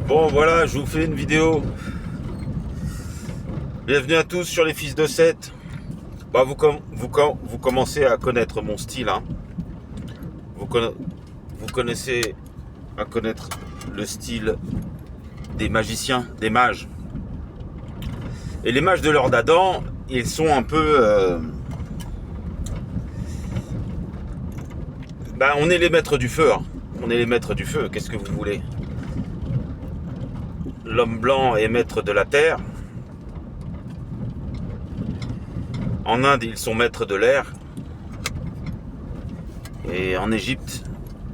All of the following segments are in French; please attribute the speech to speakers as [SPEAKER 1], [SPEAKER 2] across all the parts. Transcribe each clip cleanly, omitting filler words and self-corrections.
[SPEAKER 1] Bon voilà, je vous fais une vidéo. Bienvenue à tous sur les fils de 7. Bah, vous commencez à connaître mon style. Hein. Vous connaissez à connaître le style des magiciens, des mages. Et les mages de l'or d'Adam, ils sont un peu... on est les maîtres du feu. Hein. On est les maîtres du feu, qu'est-ce que vous voulez? L'homme blanc est maître de la terre. En Inde, ils sont maîtres de l'air. Et en Égypte,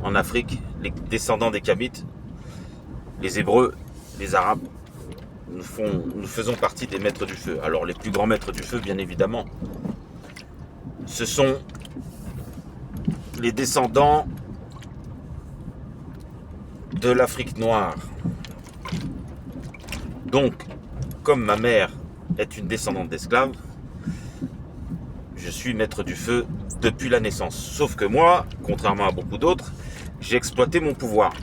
[SPEAKER 1] en Afrique, les descendants des Kamites, les Hébreux, les Arabes, nous faisons partie des maîtres du feu. Alors les plus grands maîtres du feu, bien évidemment, ce sont les descendants de l'Afrique noire. Donc, comme ma mère est une descendante d'esclaves, je suis maître du feu depuis la naissance. Sauf que moi, contrairement à beaucoup d'autres, j'ai exploité mon pouvoir.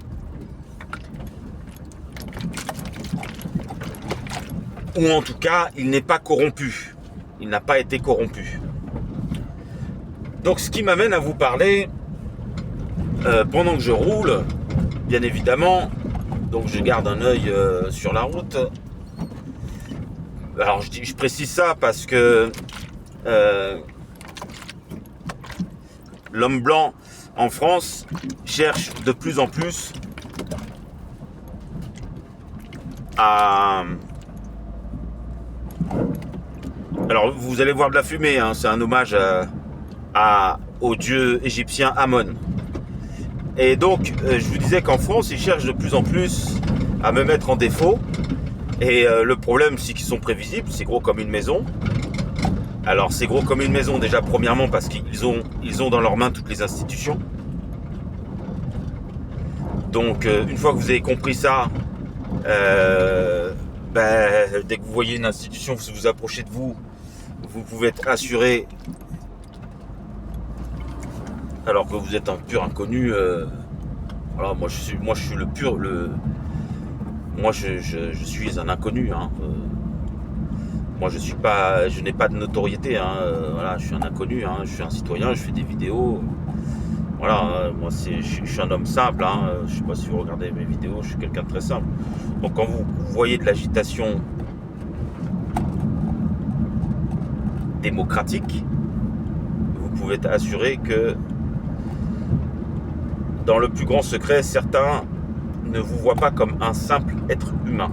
[SPEAKER 1] Ou en tout cas, il n'est pas corrompu. Il n'a pas été corrompu. Donc ce qui m'amène à vous parler, pendant que je roule, bien évidemment, donc je garde un œil sur la route. Alors je précise ça parce que l'homme blanc en France cherche de plus en plus à... Alors vous allez voir de la fumée, hein, c'est un hommage au dieu égyptien Amon. Et donc je vous disais qu'en France ils cherchent de plus en plus à me mettre en défaut. Et le problème c'est qu'ils sont prévisibles, c'est gros comme une maison. Alors c'est gros comme une maison déjà premièrement parce qu'ils ont dans leurs mains toutes les institutions. Donc une fois que vous avez compris ça, dès que vous voyez une institution, si vous approchez de vous, vous pouvez être assuré, alors que vous êtes un pur inconnu. Voilà, moi je suis le pur, moi je suis un inconnu. Hein. Moi je n'ai pas de notoriété. Hein. Voilà, je suis un inconnu. Hein. Je suis un citoyen. Je fais des vidéos. Voilà, moi je suis un homme simple. Hein. Je sais pas si vous regardez mes vidéos. Je suis quelqu'un de très simple. Donc quand vous voyez de l'agitation démocratique, vous pouvez être assuré que dans le plus grand secret, certains ne vous voient pas comme un simple être humain.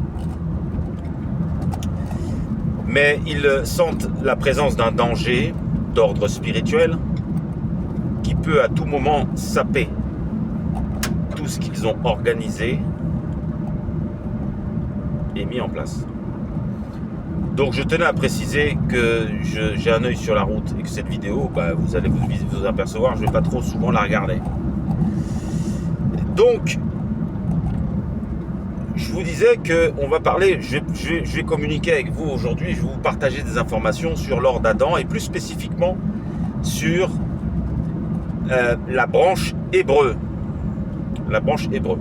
[SPEAKER 1] Mais ils sentent la présence d'un danger d'ordre spirituel qui peut à tout moment saper tout ce qu'ils ont organisé et mis en place. Donc je tenais à préciser que j'ai un œil sur la route et que cette vidéo, vous allez vous apercevoir, je ne vais pas trop souvent la regarder. Donc, je vous disais qu'on va parler, je vais communiquer avec vous aujourd'hui, je vais vous partager des informations sur l'or d'Adam et plus spécifiquement sur la branche hébreu. La branche hébreu.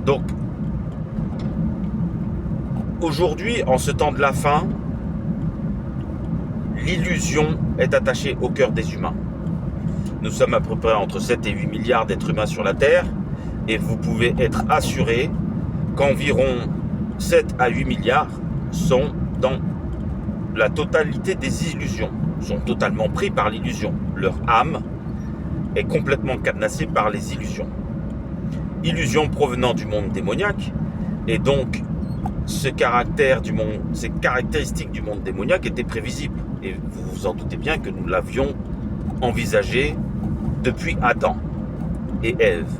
[SPEAKER 1] Donc, aujourd'hui, en ce temps de la fin, l'illusion est attachée au cœur des humains. Nous sommes à peu près entre 7 et 8 milliards d'êtres humains sur la Terre et vous pouvez être assuré qu'environ 7 à 8 milliards sont dans la totalité des illusions, sont totalement pris par l'illusion. Leur âme est complètement cadenassée par les illusions. Illusions provenant du monde démoniaque, et donc ces caractéristiques du monde démoniaque étaient prévisibles. Et vous vous en doutez bien que nous l'avions envisagé depuis Adam et Ève.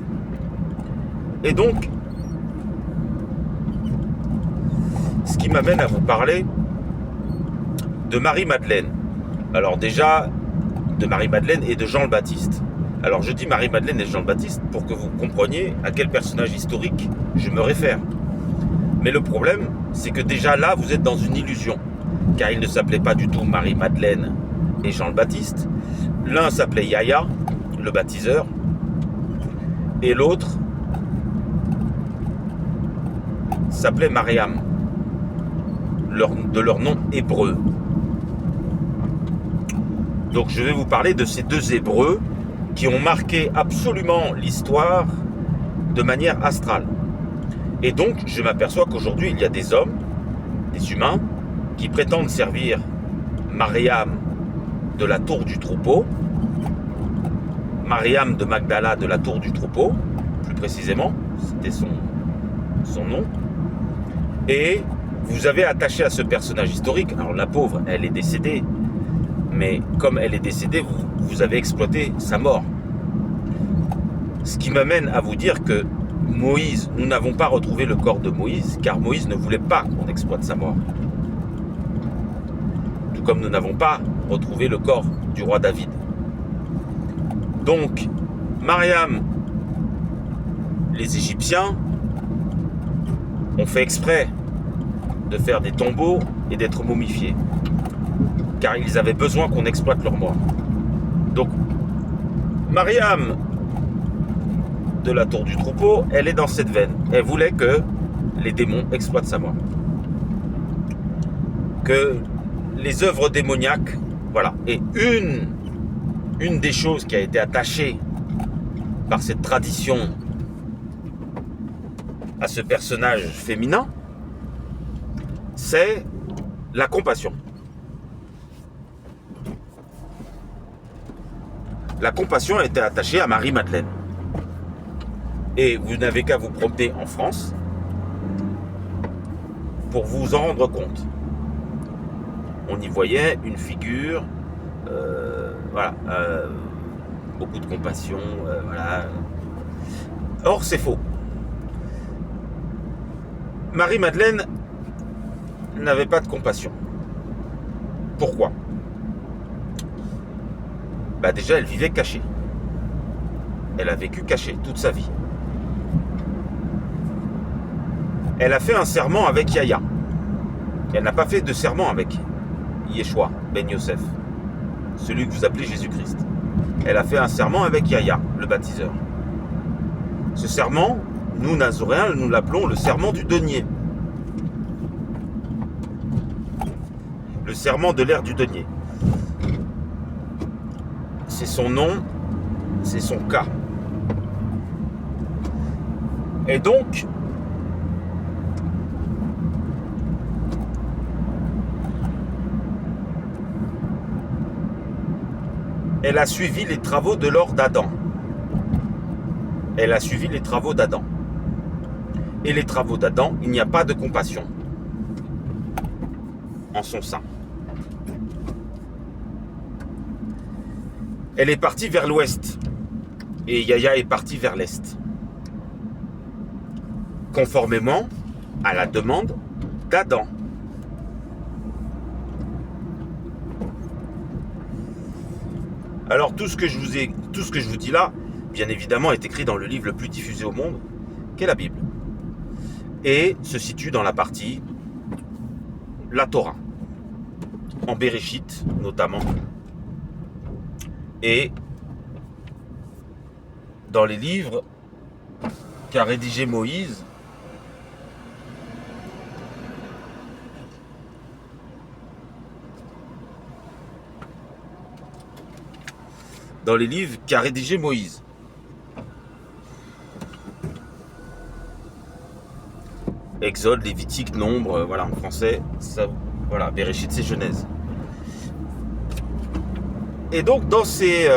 [SPEAKER 1] Et donc, ce qui m'amène à vous parler de Marie-Madeleine. Alors déjà, de Marie-Madeleine et de Jean le Baptiste. Alors je dis Marie-Madeleine et Jean le Baptiste pour que vous compreniez à quel personnage historique je me réfère. Mais le problème, c'est que déjà là, vous êtes dans une illusion. Car ils ne s'appelaient pas du tout Marie-Madeleine et Jean le Baptiste. L'un s'appelait Yahya, le baptiseur, et l'autre s'appelaient Mariam, de leur nom hébreu. Donc je vais vous parler de ces deux Hébreux qui ont marqué absolument l'histoire de manière astrale. Et donc je m'aperçois qu'aujourd'hui il y a des hommes, des humains, qui prétendent servir Mariam de la tour du troupeau, Mariam de Magdala de la tour du troupeau, plus précisément, c'était son nom. Et vous avez attaché à ce personnage historique, alors la pauvre, elle est décédée, mais comme elle est décédée, vous avez exploité sa mort. Ce qui m'amène à vous dire que Moïse, nous n'avons pas retrouvé le corps de Moïse, car Moïse ne voulait pas qu'on exploite sa mort. Tout comme nous n'avons pas retrouvé le corps du roi David. Donc, Mariam, les Égyptiens ont fait exprès de faire des tombeaux et d'être momifiés, car ils avaient besoin qu'on exploite leur mort. Donc, Mariam de la tour du troupeau, elle est dans cette veine. Elle voulait que les démons exploitent sa mort. Que les œuvres démoniaques, voilà. Et une des choses qui a été attachée par cette tradition à ce personnage féminin, c'est la compassion. La compassion a été attachée à Marie-Madeleine. Et vous n'avez qu'à vous promener en France pour vous en rendre compte. On y voyait une figure, beaucoup de compassion, voilà. Or, c'est faux. Marie-Madeleine n'avait pas de compassion. Pourquoi ? Déjà, elle vivait cachée. Elle a vécu cachée toute sa vie. Elle a fait un serment avec Yahya. Elle n'a pas fait de serment avec Yeshua, Ben Yosef, celui que vous appelez Jésus-Christ. Elle a fait un serment avec Yahya, le baptiseur. Ce serment, nous, Nazoréens, nous l'appelons le serment du denier. Le serment de l'ère du denier. C'est son nom, c'est son cas. Et donc, elle a suivi les travaux de l'or d'Adam. Elle a suivi les travaux d'Adam. Et les travaux d'Adam, il n'y a pas de compassion en son sein. Elle est partie vers l'ouest et Yahya est parti vers l'est, conformément à la demande d'Adam. Alors tout ce que je vous dis là, bien évidemment, est écrit dans le livre le plus diffusé au monde, qu'est la Bible, et se situe dans la partie la Torah, en Béréchit notamment, et dans les livres qu'a rédigé Moïse, Exode, Lévitique, Nombre, voilà, en français, ça, voilà, Béréchit, c'est Genèse. Et donc, dans ces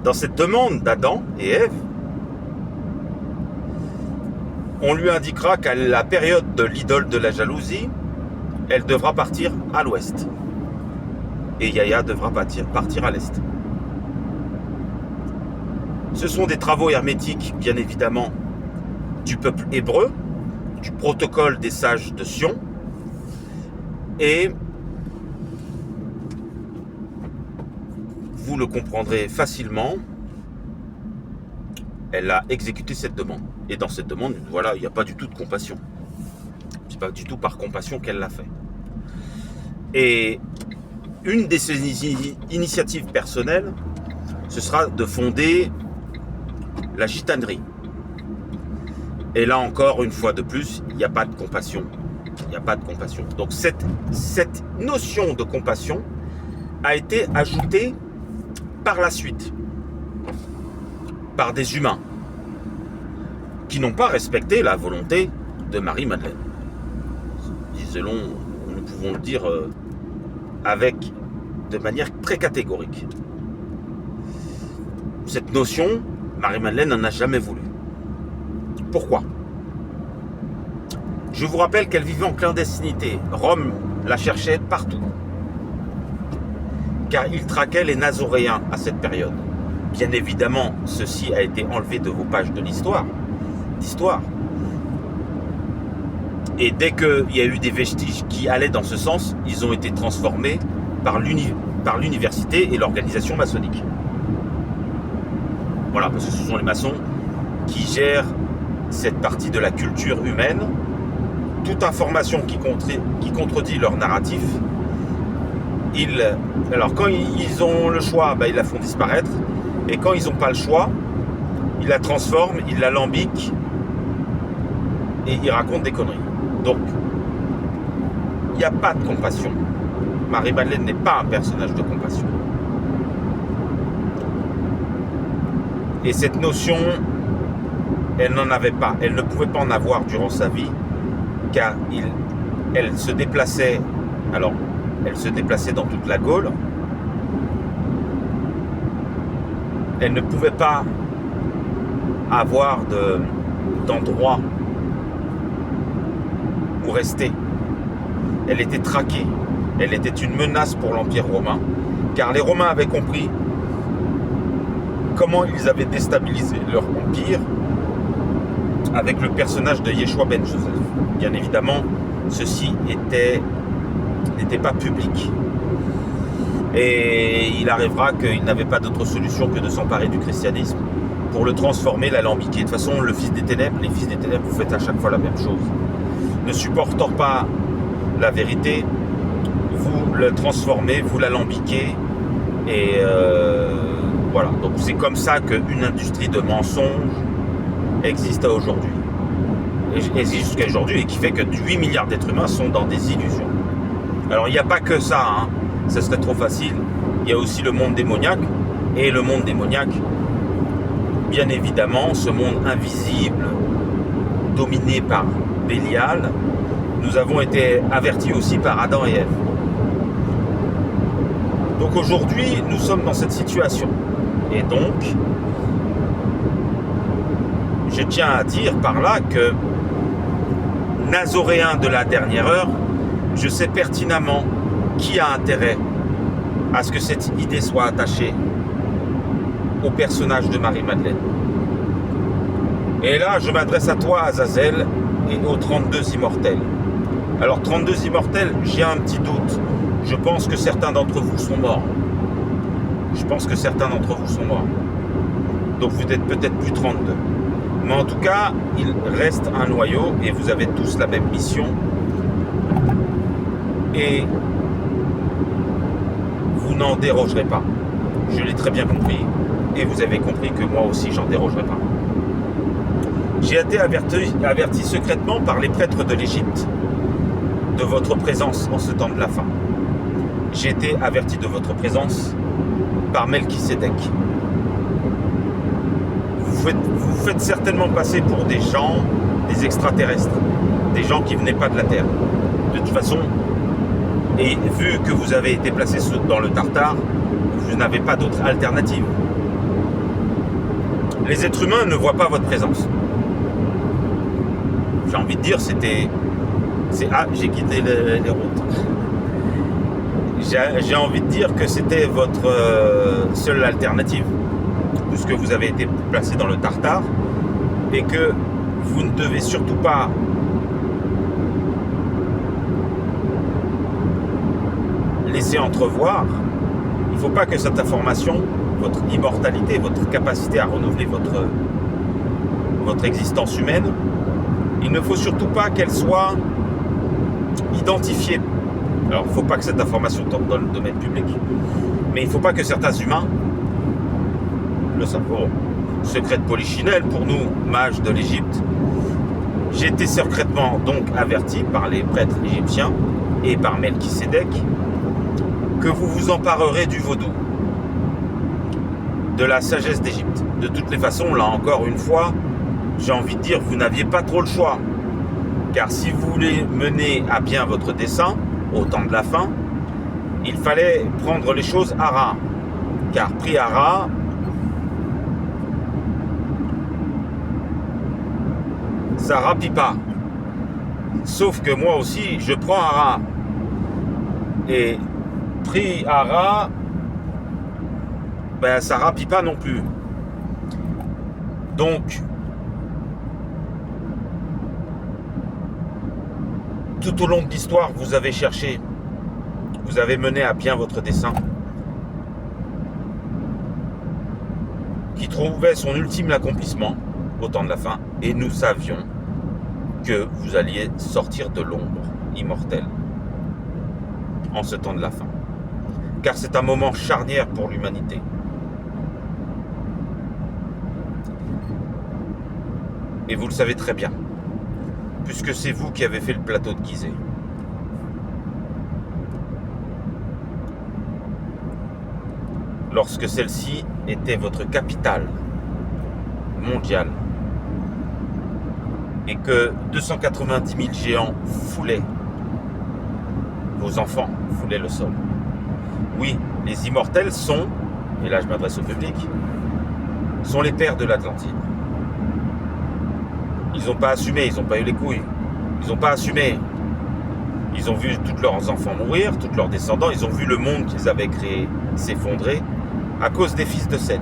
[SPEAKER 1] dans cette demande d'Adam et Ève, on lui indiquera qu'à la période de l'idole de la jalousie, elle devra partir à l'ouest. Et Yahya devra partir à l'est. Ce sont des travaux hermétiques, bien évidemment, du peuple hébreu, du protocole des sages de Sion, et vous le comprendrez facilement, elle a exécuté cette demande. Et dans cette demande, voilà, il n'y a pas du tout de compassion. C'est pas du tout par compassion qu'elle l'a fait. Et une de ses initiatives personnelles, ce sera de fonder la gitanerie. Et là encore, une fois de plus, il n'y a pas de compassion. Il n'y a pas de compassion. Donc cette notion de compassion a été ajoutée par la suite par des humains qui n'ont pas respecté la volonté de Marie-Madeleine. Disons, nous pouvons le dire de manière très catégorique. Cette notion, Marie-Madeleine n'en a jamais voulu. Pourquoi ? Je vous rappelle qu'elle vivait en clandestinité. Rome la cherchait partout. Car il traquait les Nazoréens à cette période. Bien évidemment, ceci a été enlevé de vos pages de d'histoire. Et dès qu'il y a eu des vestiges qui allaient dans ce sens, ils ont été transformés par l'université et l'organisation maçonnique. Voilà, parce que ce sont les maçons qui gèrent cette partie de la culture humaine. Toute information qui contredit leur narratif, alors quand ils ont le choix, ils la font disparaître. Et quand ils n'ont pas le choix, ils la transforment, ils l'alambiquent et ils racontent des conneries. Donc, il n'y a pas de compassion. Marie-Madeleine n'est pas un personnage de compassion. Et cette notion, elle n'en avait pas. Elle ne pouvait pas en avoir durant sa vie, car elle se déplaçait. Alors, elle se déplaçait dans toute la Gaule. Elle ne pouvait pas avoir d'endroit où rester. Elle était traquée. Elle était une menace pour l'Empire romain, car les Romains avaient compris comment ils avaient déstabilisé leur empire avec le personnage de Yeshua ben Joseph. Bien évidemment, ceci n'était pas public. Et il arrivera qu'il n'avait pas d'autre solution que de s'emparer du christianisme pour le transformer, l'alambiquer. De toute façon, les fils des ténèbres, vous faites à chaque fois la même chose. Ne supportant pas la vérité, vous le transformez, vous l'alambiquez. Et voilà. Donc c'est comme ça qu'une industrie de mensonges existe aujourd'hui. Existe jusqu'à aujourd'hui et qui fait que 8 milliards d'êtres humains sont dans des illusions. Alors il n'y a pas que ça, hein. Ça serait trop facile. Il y a aussi le monde démoniaque. Et le monde démoniaque, bien évidemment, ce monde invisible, dominé par Bélial, nous avons été avertis aussi par Adam et Ève. Donc aujourd'hui, nous sommes dans cette situation. Et donc, je tiens à dire par là que, nazoréen de la dernière heure, je sais pertinemment qui a intérêt à ce que cette idée soit attachée au personnage de Marie-Madeleine. Et là, je m'adresse à toi, Azazel, et aux 32 immortels. Alors, 32 immortels, j'ai un petit doute. Je pense que certains d'entre vous sont morts. Donc, vous n'êtes peut-être plus 32. Mais en tout cas, il reste un noyau et vous avez tous la même mission. Et vous n'en dérogerez pas. Je l'ai très bien compris. Et vous avez compris que moi aussi, j'en dérogerai pas. J'ai été averti secrètement par les prêtres de l'Égypte de votre présence en ce temps de la fin. J'ai été averti de votre présence par Melchisédek. Vous faites certainement passer pour des gens, des extraterrestres, des gens qui venaient pas de la Terre. De toute façon, et vu que vous avez été placé dans le Tartare, vous n'avez pas d'autre alternative. Les êtres humains ne voient pas votre présence. J'ai envie de dire, j'ai quitté les routes. J'ai envie de dire que c'était votre seule alternative, puisque vous avez été placé dans le Tartare, et que vous ne devez surtout pas laisser entrevoir. Il ne faut pas que cette information, votre immortalité, votre capacité à renouveler votre existence humaine, il ne faut surtout pas qu'elle soit identifiée. Alors, il ne faut pas que cette information tombe dans le domaine public, mais il ne faut pas que certains humains le savent. Bon, secret de Polichinelle, pour nous, mages de l'Égypte, j'ai été secrètement donc averti par les prêtres égyptiens et par Melchisédek que vous vous emparerez du vaudou, de la sagesse d'Égypte. De toutes les façons, là encore une fois, j'ai envie de dire, vous n'aviez pas trop le choix. Car si vous voulez mener à bien votre dessein, au temps de la fin, il fallait prendre les choses à ras. Car pris à ras, ça rapille pas. Sauf que moi aussi, je prends à ras. Et pris à ras, ben ça rapille pas non plus. Donc, tout au long de l'histoire, vous avez cherché, vous avez mené à bien votre dessein, qui trouvait son ultime accomplissement au temps de la fin, et nous savions que vous alliez sortir de l'ombre immortelle en ce temps de la fin. Car c'est un moment charnière pour l'humanité. Et vous le savez très bien, puisque c'est vous qui avez fait le plateau de Gizeh. Lorsque celle-ci était votre capitale mondiale et que 290 000 géants foulaient, vos enfants foulaient le sol. Oui, les immortels sont, et là je m'adresse au public, sont les pères de l'Atlantide. Ils n'ont pas assumé, ils n'ont pas eu les couilles. Ils n'ont pas assumé. Ils ont vu tous leurs enfants mourir, tous leurs descendants. Ils ont vu le monde qu'ils avaient créé s'effondrer à cause des fils de Seth.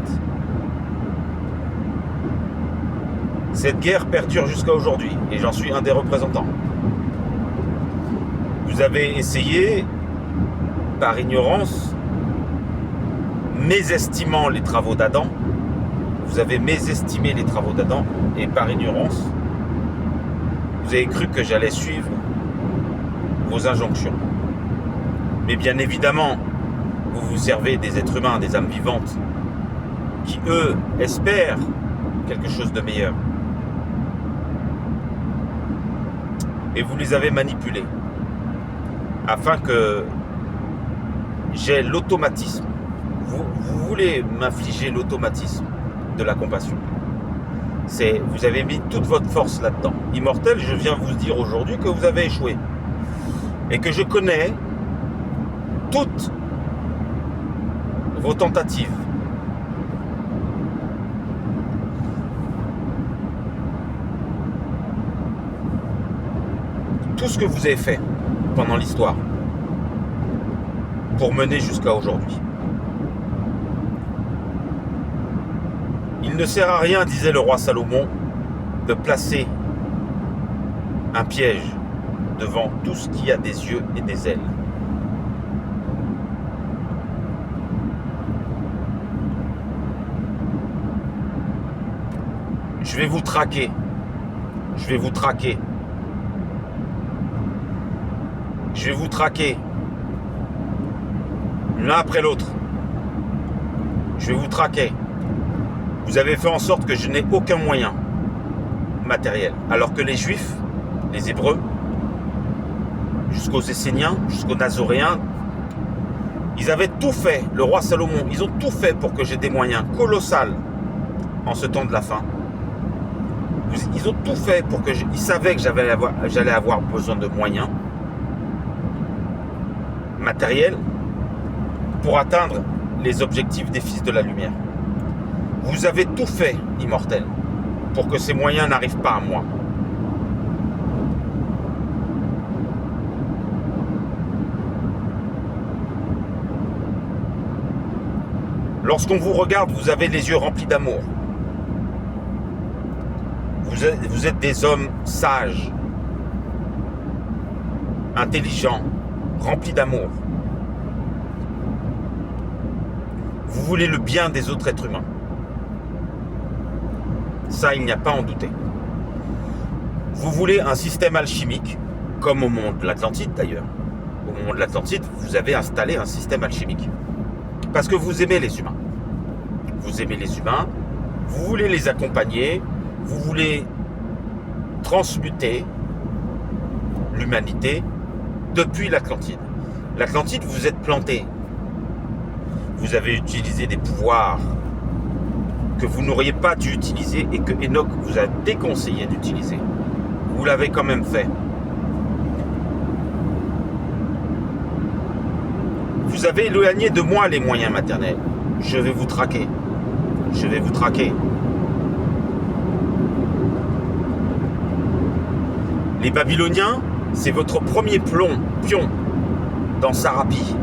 [SPEAKER 1] Cette guerre perdure jusqu'à aujourd'hui et j'en suis un des représentants. Vous avez essayé, par ignorance, mésestimant les travaux d'Adam, vous avez mésestimé les travaux d'Adam et par ignorance, vous avez cru que j'allais suivre vos injonctions. Mais bien évidemment, vous vous servez des êtres humains, des âmes vivantes, qui eux espèrent quelque chose de meilleur. Et vous les avez manipulés, afin que j'ai l'automatisme. Vous voulez m'infliger l'automatisme de la compassion. Vous avez mis toute votre force là-dedans. Immortel, je viens vous dire aujourd'hui que vous avez échoué. Et que je connais toutes vos tentatives. Tout ce que vous avez fait pendant l'histoire pour mener jusqu'à aujourd'hui. Il ne sert à rien, disait le roi Salomon, de placer un piège devant tout ce qui a des yeux et des ailes. Je vais vous traquer. Je vais vous traquer. Je vais vous traquer. L'un après l'autre. Je vais vous traquer. Vous avez fait en sorte que je n'ai aucun moyen matériel. Alors que les Juifs, les Hébreux, jusqu'aux Esséniens, jusqu'aux Nazoréens, ils avaient tout fait, le roi Salomon, ils ont tout fait pour que j'ai des moyens colossaux en ce temps de la fin. Ils ont tout fait pour que ils savaient que j'allais avoir besoin de moyens matériels pour atteindre les objectifs des fils de la lumière. Vous avez tout fait, immortel, pour que ces moyens n'arrivent pas à moi. Lorsqu'on vous regarde, vous avez les yeux remplis d'amour. Vous êtes des hommes sages, intelligents, remplis d'amour. Vous voulez le bien des autres êtres humains. Ça, il n'y a pas à en douter. Vous voulez un système alchimique, comme au monde de l'Atlantide d'ailleurs, au moment de l'Atlantide, vous avez installé un système alchimique. Parce que vous aimez les humains. Vous aimez les humains, vous voulez les accompagner, vous voulez transmuter l'humanité depuis l'Atlantide. L'Atlantide, vous êtes planté. Vous avez utilisé des pouvoirs que vous n'auriez pas dû utiliser et que Enoch vous a déconseillé d'utiliser. Vous l'avez quand même fait. Vous avez éloigné de moi les moyens maternels. Je vais vous traquer. Je vais vous traquer. Les Babyloniens, c'est votre premier pion dans Sarapi.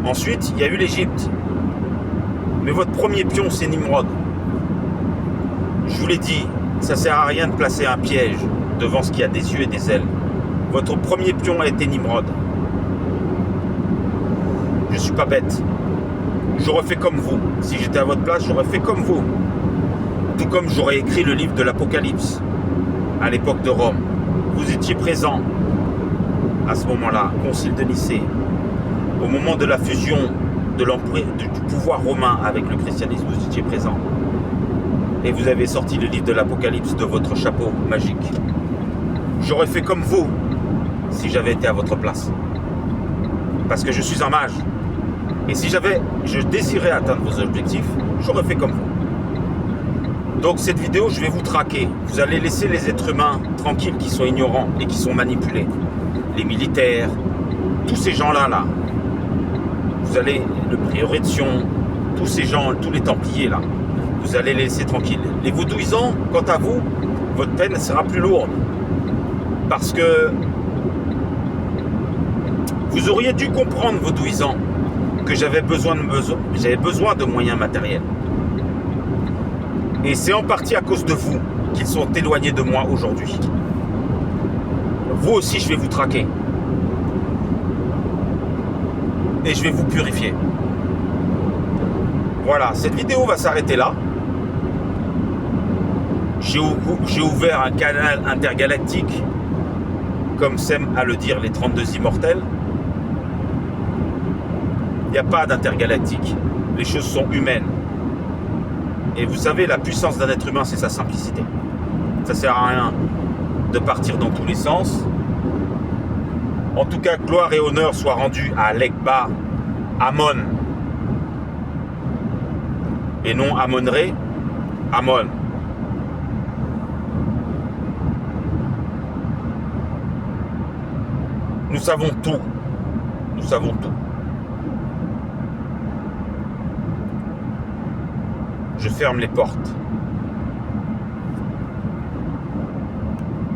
[SPEAKER 1] Ensuite, il y a eu l'Égypte. Mais votre premier pion, c'est Nimrod. Je vous l'ai dit, ça ne sert à rien de placer un piège devant ce qui a des yeux et des ailes. Votre premier pion a été Nimrod. Je ne suis pas bête. J'aurais fait comme vous. Si j'étais à votre place, j'aurais fait comme vous. Tout comme j'aurais écrit le livre de l'Apocalypse à l'époque de Rome. Vous étiez présent à ce moment-là, concile de Nicée, au moment de la fusion de du pouvoir romain avec le christianisme, vous étiez présent. Et vous avez sorti le livre de l'Apocalypse de votre chapeau magique. J'aurais fait comme vous si j'avais été à votre place. Parce que je suis un mage. Et si je désirais atteindre vos objectifs, j'aurais fait comme vous. Donc cette vidéo, je vais vous traquer. Vous allez laisser les êtres humains tranquilles qui sont ignorants et qui sont manipulés. Les militaires, tous ces gens-là, vous allez, le prieur de Sion, tous ces gens, tous les Templiers, là, vous allez les laisser tranquilles. Les vaudouisants, quant à vous, votre peine sera plus lourde. Parce que vous auriez dû comprendre, vaudouisants, que j'avais besoin de moyens matériels. Et c'est en partie à cause de vous qu'ils sont éloignés de moi aujourd'hui. Vous aussi, je vais vous traquer. Et je vais vous purifier. Voilà, cette vidéo va s'arrêter là. J'ai ouvert un canal intergalactique, comme s'aiment à le dire les 32 immortels. Il n'y a pas d'intergalactique. Les choses sont humaines. Et vous savez, la puissance d'un être humain, c'est sa simplicité. Ça ne sert à rien de partir dans tous les sens. En tout cas, gloire et honneur soient rendus à Legba, Amon. Et non Amon-Ré, Amon. Nous savons tout. Nous savons tout. Je ferme les portes.